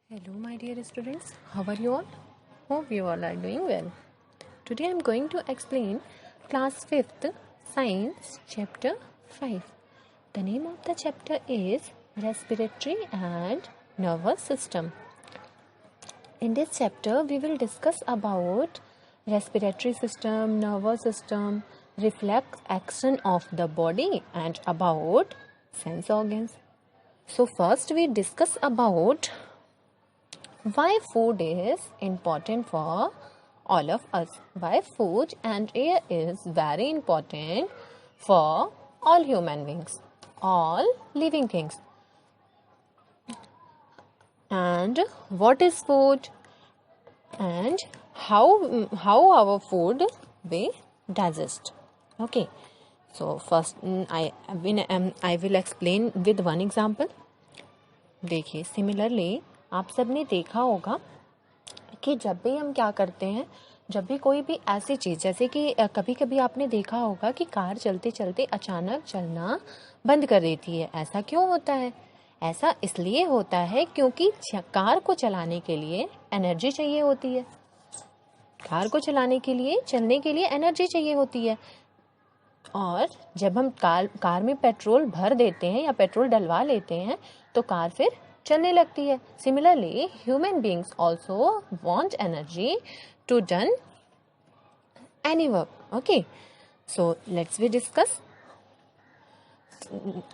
Hello, my dear students. How are you all? Hope you all are doing well. Today I am going to explain class 5th Science chapter 5. The name of the chapter is Respiratory and Nervous System. In this chapter we will discuss about respiratory system, nervous system, reflex action of the body and about sense organs. So first we discuss about why food is important for all of us. Why food and air is very important for all human beings, all living things. And what is food and how our food we digest. Okay. So first I will explain with one example. देखिए similarly आप सबने देखा होगा कि जब भी हम क्या करते हैं, जब भी कोई भी ऐसी चीज़, जैसे कि कभी कभी आपने देखा होगा कि कार चलते चलते अचानक चलना बंद कर देती है. ऐसा क्यों होता है? ऐसा इसलिए होता है क्योंकि कार को चलाने के लिए एनर्जी चाहिए होती है. कार को चलाने के लिए, चलने के लिए एनर्जी चाहिए होती है. और जब हम कार में पेट्रोल भर देते हैं या पेट्रोल डलवा लेते हैं तो कार फिर चलने लगती है. Similarly human beings also want energy to done any work. Okay, so let's we discuss.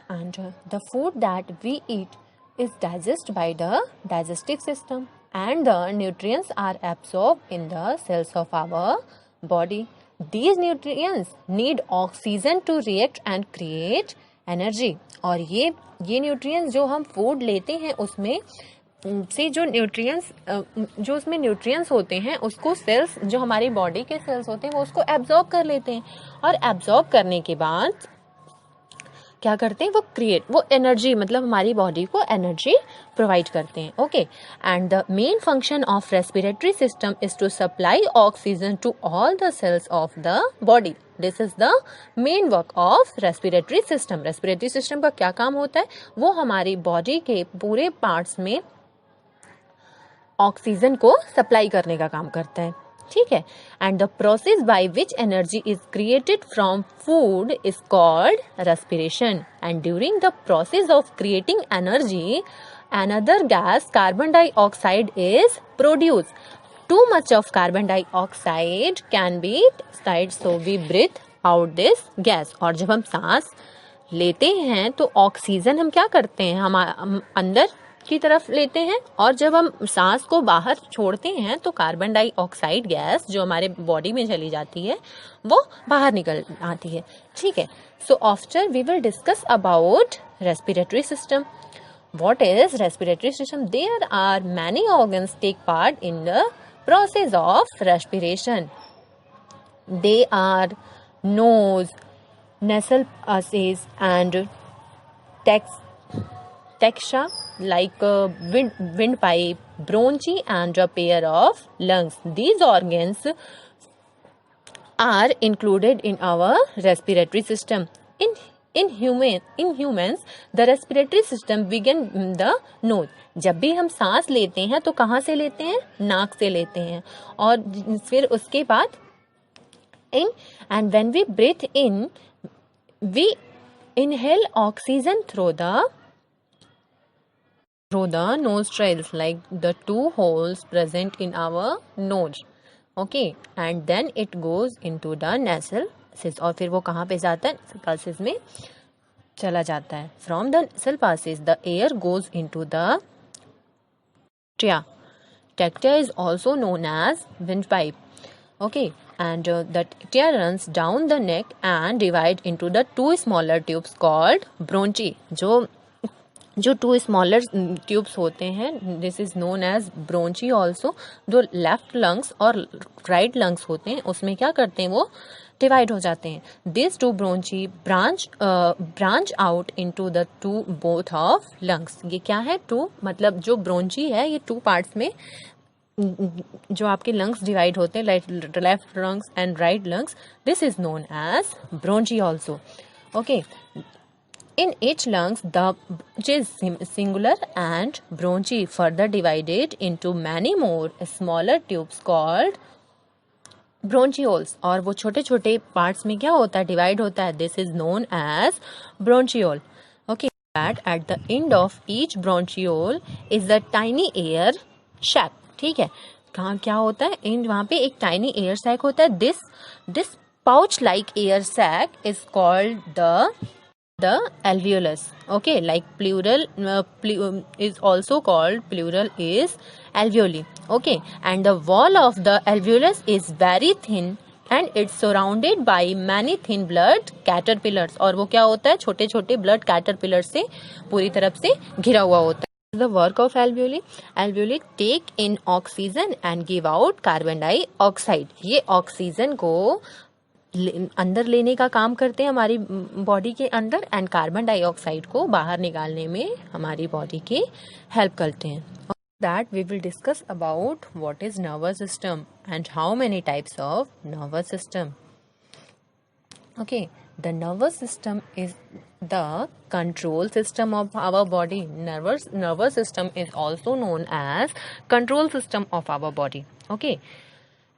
And the food that we eat is digested by the digestive system and the nutrients are absorbed in the cells of our body. These nutrients need oxygen to react and create energy. और ये nutrients जो हम food लेते हैं उसमें से जो उसमें न्यूट्रिएंट्स होते हैं उसको सेल्स, जो हमारी बॉडी के सेल्स होते हैं वो उसको एब्जॉर्ब कर लेते हैं और एब्जॉर्ब करने के बाद क्या करते हैं, वो एनर्जी, मतलब हमारी बॉडी को एनर्जी प्रोवाइड करते हैं. Okay, and the main function of respiratory system is to supply oxygen to all the cells of the body. This is the main work of respiratory system. Respiratory system का क्या काम होता है? वो हमारी body के पूरे पार्ट्स में ऑक्सीजन को सप्लाई करने का काम करता है. ठीक है. And the process by which energy is created from food is called respiration. And during the process of creating energy another gas carbon dioxide is produce. Too much of carbon dioxide can be expired, so we breathe out this gas. और जब हम सांस लेते हैं तो oxygen हम क्या करते हैं, हम अंदर की तरफ लेते हैं और जब हम सांस को बाहर छोड़ते हैं तो कार्बन डाइऑक्साइड गैस जो हमारे बॉडी में चली जाती है वो बाहर निकल आती है. ठीक है. So after we will discuss about respiratory system. What is respiratory system? There are many organs take part in the process of respiration. They are nose, nasal passages and taxa like windpipe, bronchi and a pair of lungs. These organs are included in our respiratory system. In humans the respiratory system begin the nose. जब भी हम सांस लेते हैं तो कहाँ से लेते हैं? नाक से लेते हैं. और फिर उसके बाद and when we breathe in we inhale oxygen through the nostrils, like the two holes present in our nose. Okay, and then it goes into the nasal passages. और फिर वो कहाँ पे जाता है? nasal passages में चला जाता है. From the nasal passages the air goes into the trachea. Trachea is also known as windpipe. Okay, and the trachea runs down the neck and divide into the two smaller tubes called bronchi. जो two smaller tubes होते हैं, this is known as bronchi also. जो left lungs और right lungs होते हैं उसमें क्या करते हैं, वो डिवाइड हो जाते हैं. This two bronchi branch out into the two both of lungs. ये क्या है? टू, मतलब जो ब्रोंची है ये टू पार्ट्स में, जो आपके लंग्स डिवाइड होते हैं, left lungs and right lungs, this is known as bronchi also. Okay, In each lungs, the which is singular and bronchi further divided into many more smaller tubes called bronchioles. और वो छोटे छोटे parts में क्या होता है, divide होता है. This is known as bronchiole. Okay, that at the end of each bronchiole is a tiny air sac. ठीक है, कहाँ क्या होता है, इन वहाँ पे एक टाइनी एयर सैक होता है. This pouch like air sac is called the alveolus. Okay, like plural is also called, plural is alveoli. Okay, and the wall of the alveolus is very thin and it's surrounded by many thin blood caterpillars. और वो क्या होता है, छोटे छोटे blood caterpillars से पूरी तरफ से घिरा हुआ होता है. The work of alveoli. Alveoli take in oxygen and give out carbon dioxide. ये ऑक्सीजन को अंदर लेने का काम करते हैं हमारी बॉडी के अंदर, एंड कार्बन डाइऑक्साइड को बाहर निकालने में हमारी बॉडी की हेल्प करते हैं. That we will discuss about what is nervous system and how many types of nervous system. Okay, the nervous system is the control system of our body. Nervous system is also known as control system of our body. Okay,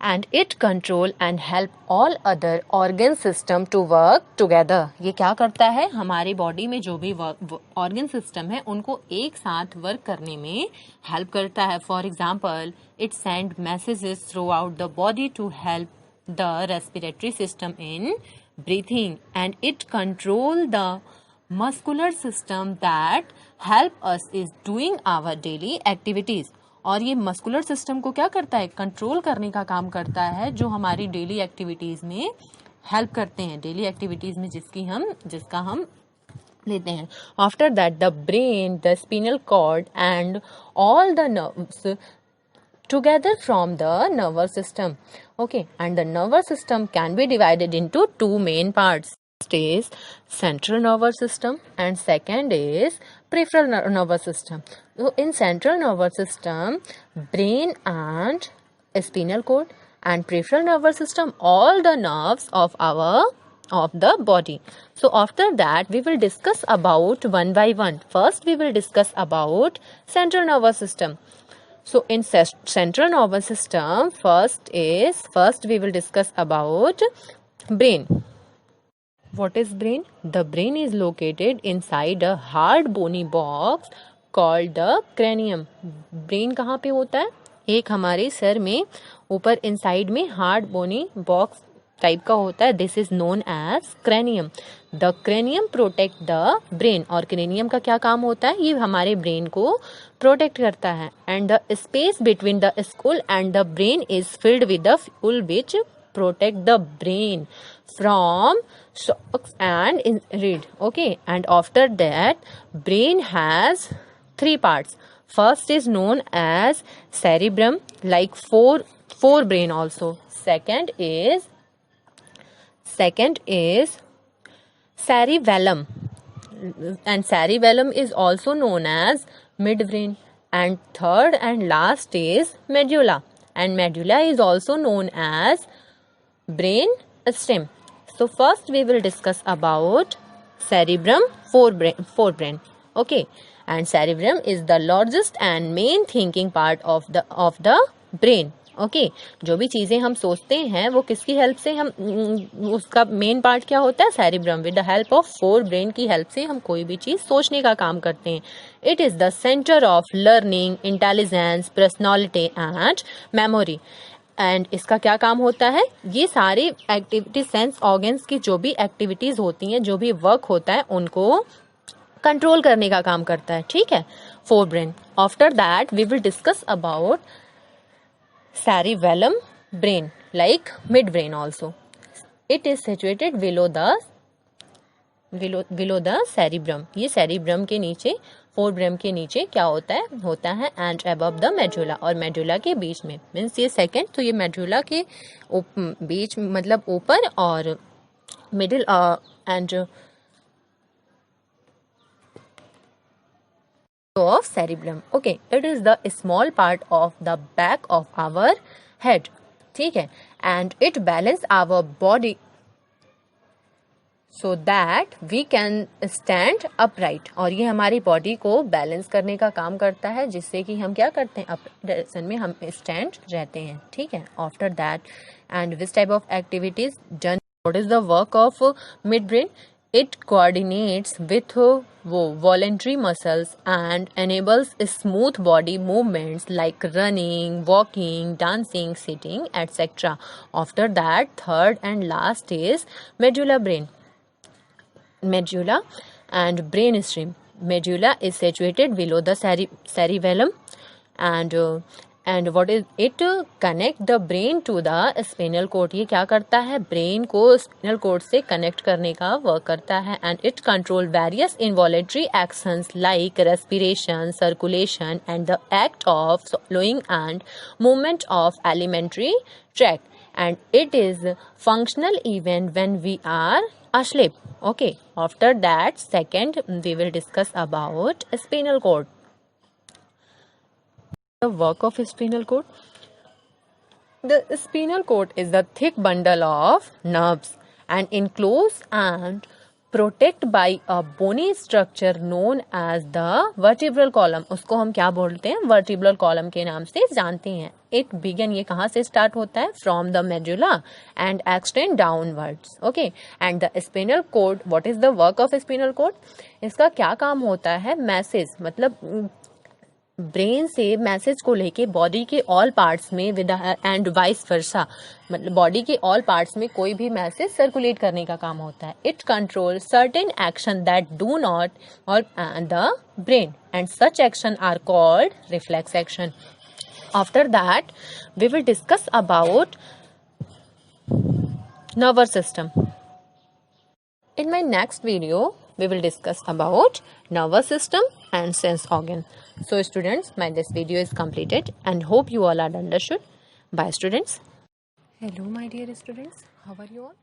and it control and help all other organ system to work together. ये क्या करता है, हमारी body में जो भी organ system है उनको एक साथ वर्क करने में हेल्प करता है. For example, it send messages throughout the body to help the respiratory system in breathing, and it control the muscular system that help us is doing our daily activities. और ये muscular system को क्या करता है, control करने का काम करता है, जो हमारी डेली एक्टिविटीज में हेल्प करते हैं, डेली एक्टिविटीज में जिसका हम लेते हैं. After that the brain, the spinal cord and all the nerves together from the nervous system. Okay, and the nervous system can be divided into two main parts. First is central nervous system and second is peripheral nervous system. So in central nervous system, brain and spinal cord, and peripheral nervous system, all the nerves of the body. So after that we will discuss about one by one. First we will discuss about central nervous system. So in central nervous system, first we will discuss about brain. What is brain? The brain is located inside a hard bony box called the cranium. Brain कहाँ पे होता है? एक हमारे sir में ऊपर inside में hard बोनी box type का होता है. This is known as cranium. The cranium protect the brain. और क्रेनियम का क्या काम होता है, ये हमारे ब्रेन को प्रोटेक्ट करता है. And the space between the school and the brain is filled with the fuel which protect the brain from shocks and rid. Okay, and after that brain has three parts. First is known as cerebrum, like four brain also. Second is cerebellum, and cerebellum is also known as midbrain. And third and last is medulla, and medulla is also known as brain stem. So first we will discuss about cerebrum, forebrain. Okay, and cerebrum is the largest and main thinking part of the brain. Okay, जो भी चीजें हम सोचते हैं वो किसकी help से हम उसका मेन पार्ट क्या होता है, cerebrum. With the help of forebrain की हेल्प से हम कोई भी चीज सोचने का काम करते हैं. It is the centre of learning, intelligence, personality and memory. And इसका क्या काम होता है, ये सारे एक्टिविटीज, सेंस ऑर्गन्स की जो भी एक्टिविटीज होती हैं, जो भी वर्क होता है, उनको कंट्रोल करने का काम करता है. ठीक है, forebrain. After that we will discuss about cerebellum brain, like midbrain also. It is situated below the cerebrum. ये cerebrum के नीचे, फोरब्रेन के नीचे क्या होता है एंड अबव द मेडुला. और मेडुला के बीच में, मीन्स ये सेकंड, तो ये मेडुला के बीच मतलब ऊपर, और middle and of cerebellum. Okay, it is the small part of the back of our head. ठीक है, and it balance our body. so that we can stand upright. और ये हमारी बॉडी को बैलेंस करने का काम करता है, जिससे कि हम क्या करते हैं, अप में हम स्टैंड रहते हैं. ठीक है. After that, and which type of activities done. What is the work of mid brain? It coordinates with voluntary muscles and enables smooth body movements like running, walking, dancing, sitting, etc. After that, third and last is medulla brain. Medulla and brainstem. Medulla is situated below the cerebellum, and what is it? Connect the brain to the spinal cord. ये क्या करता है? Brain को spinal code से connect करने का work करता है. And it control various involuntary actions like respiration, circulation and the act of swallowing and movement of alimentary tract. And it is functional even when we are asleep. Okay. After that, second, we will discuss about spinal cord. The work of spinal cord. The spinal cord is the thick bundle of nerves and enclosed and protected by a bony structure known as the vertebral column. उसको हम क्या बोलते हैं? vertebral column के नाम से जानते हैं. It begin, ये कहाँ से स्टार्ट होता है? From the medulla and extend downwards. Okay. And the spinal cord, what is the work of spinal cord? इसका क्या काम होता है? मैसेज, मतलब ब्रेन से मैसेज को लेके बॉडी के ऑल पार्ट्स में विद एंड वाइस वर्सा, मतलब बॉडी के ऑल पार्ट्स में कोई भी मैसेज सर्कुलेट करने का काम होता है. It control certain action that do not or the brain and such action are called reflex action. After that we will discuss about nervous system. In my next video, we will discuss about nervous system and sense organ. So students, this video is completed and hope you all are understood. Bye students. Hello my dear students, how are you all?